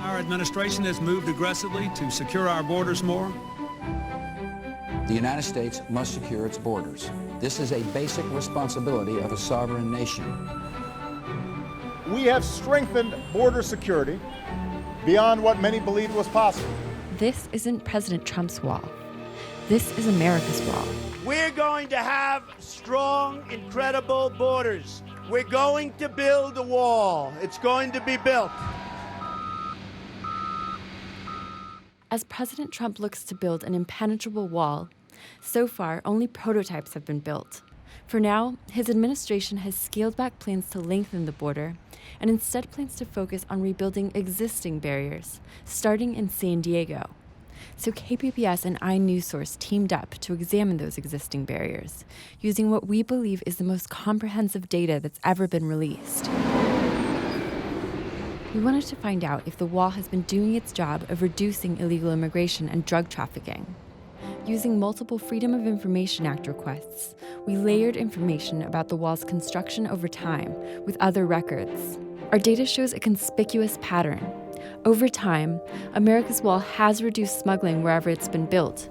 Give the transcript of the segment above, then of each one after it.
Our administration has moved aggressively to secure our borders more. The United States must secure its borders. This is a basic responsibility of a sovereign nation. We have strengthened border security beyond what many believed was possible. This isn't President Trump's wall. This is America's wall. We're going to have strong, incredible borders. We're going to build a wall. It's going to be built. As President Trump looks to build an impenetrable wall, so far only prototypes have been built. For now, his administration has scaled back plans to lengthen the border and instead plans to focus on rebuilding existing barriers, starting in San Diego. So KPBS and inewsource teamed up to examine those existing barriers, using what we believe is the most comprehensive data that's ever been released. We wanted to find out if the wall has been doing its job of reducing illegal immigration and drug trafficking. Using multiple Freedom of Information Act requests, we layered information about the wall's construction over time with other records. Our data shows a conspicuous pattern. Over time, America's wall has reduced smuggling wherever it's been built.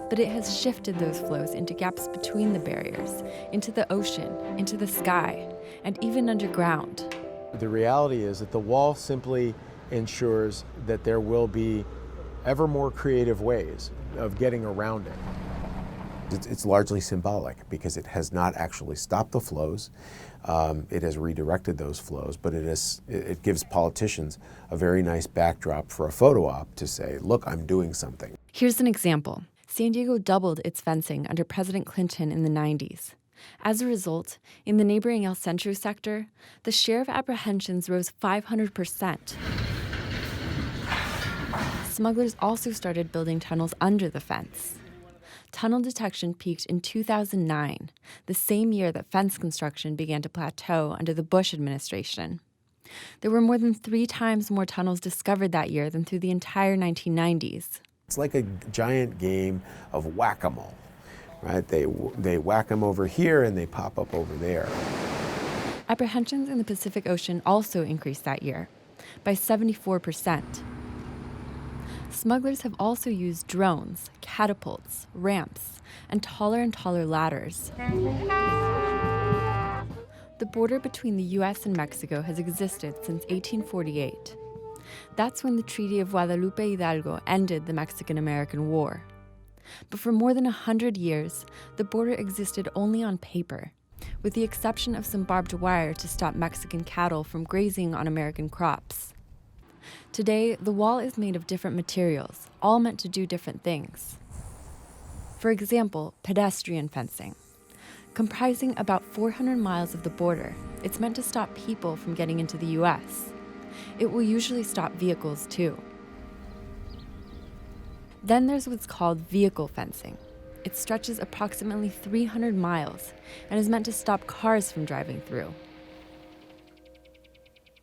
But it has shifted those flows into gaps between the barriers, into the ocean, into the sky, and even underground. The reality is that the wall simply ensures that there will be ever more creative ways of getting around it. It's largely symbolic because it has not actually stopped the flows. It has redirected those flows, but it gives politicians a very nice backdrop for a photo op to say, look, I'm doing something. Here's an example. San Diego doubled its fencing under President Clinton in the 90s. As a result, in the neighboring El Centro sector, the share of apprehensions rose 500%. Smugglers also started building tunnels under the fence. Tunnel detection peaked in 2009, the same year that fence construction began to plateau under the Bush administration. There were more than 3 times more tunnels discovered that year than through the entire 1990s. It's like a giant game of whack-a-mole, right? They whack them over here and they pop up over there. Apprehensions in the Pacific Ocean also increased that year, by 74%. Smugglers have also used drones, catapults, ramps, and taller ladders. The border between the U.S. and Mexico has existed since 1848. That's when the Treaty of Guadalupe Hidalgo ended the Mexican-American War. But for more than 100 years, the border existed only on paper, with the exception of some barbed wire to stop Mexican cattle from grazing on American crops. Today, the wall is made of different materials, all meant to do different things. For example, pedestrian fencing. Comprising about 400 miles of the border, it's meant to stop people from getting into the U.S. It will usually stop vehicles, too. Then there's what's called vehicle fencing. It stretches approximately 300 miles and is meant to stop cars from driving through.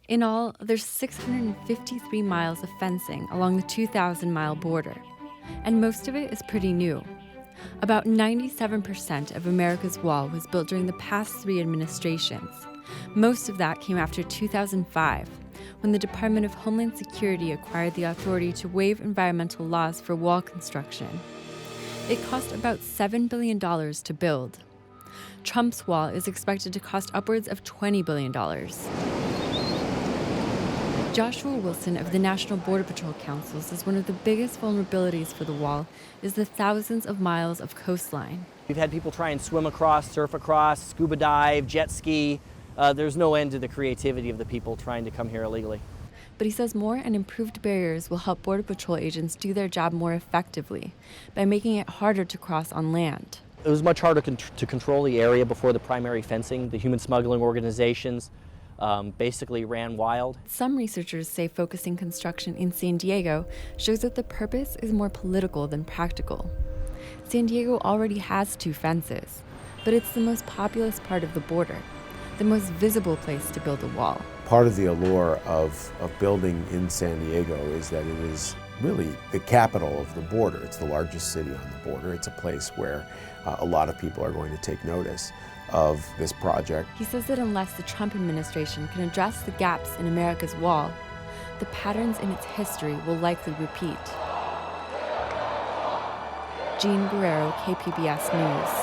In all, there's 653 miles of fencing along the 2,000-mile border, and most of it is pretty new. About 97% of America's wall was built during the past 3 administrations. Most of that came after 2005, when the Department of Homeland Security acquired the authority to waive environmental laws for wall construction. It cost about $7 billion to build. Trump's wall is expected to cost upwards of $20 billion. Joshua Wilson of the National Border Patrol Council says one of the biggest vulnerabilities for the wall is the thousands of miles of coastline. We've had people try and swim across, surf across, scuba dive, jet ski. There's no end to the creativity of the people trying to come here illegally. But he says more and improved barriers will help Border Patrol agents do their job more effectively by making it harder to cross on land. It was much harder to control the area before the primary fencing. The human smuggling organizations basically ran wild. Some researchers say focusing construction in San Diego shows that the purpose is more political than practical. San Diego already has 2 fences, but it's the most populous part of the border, the most visible place to build a wall. Part of the allure of building in San Diego is that it is really the capital of the border. It's the largest city on the border. It's a place where a lot of people are going to take notice of this project. He says that unless the Trump administration can address the gaps in America's wall, the patterns in its history will likely repeat. Jean Guerrero, KPBS News.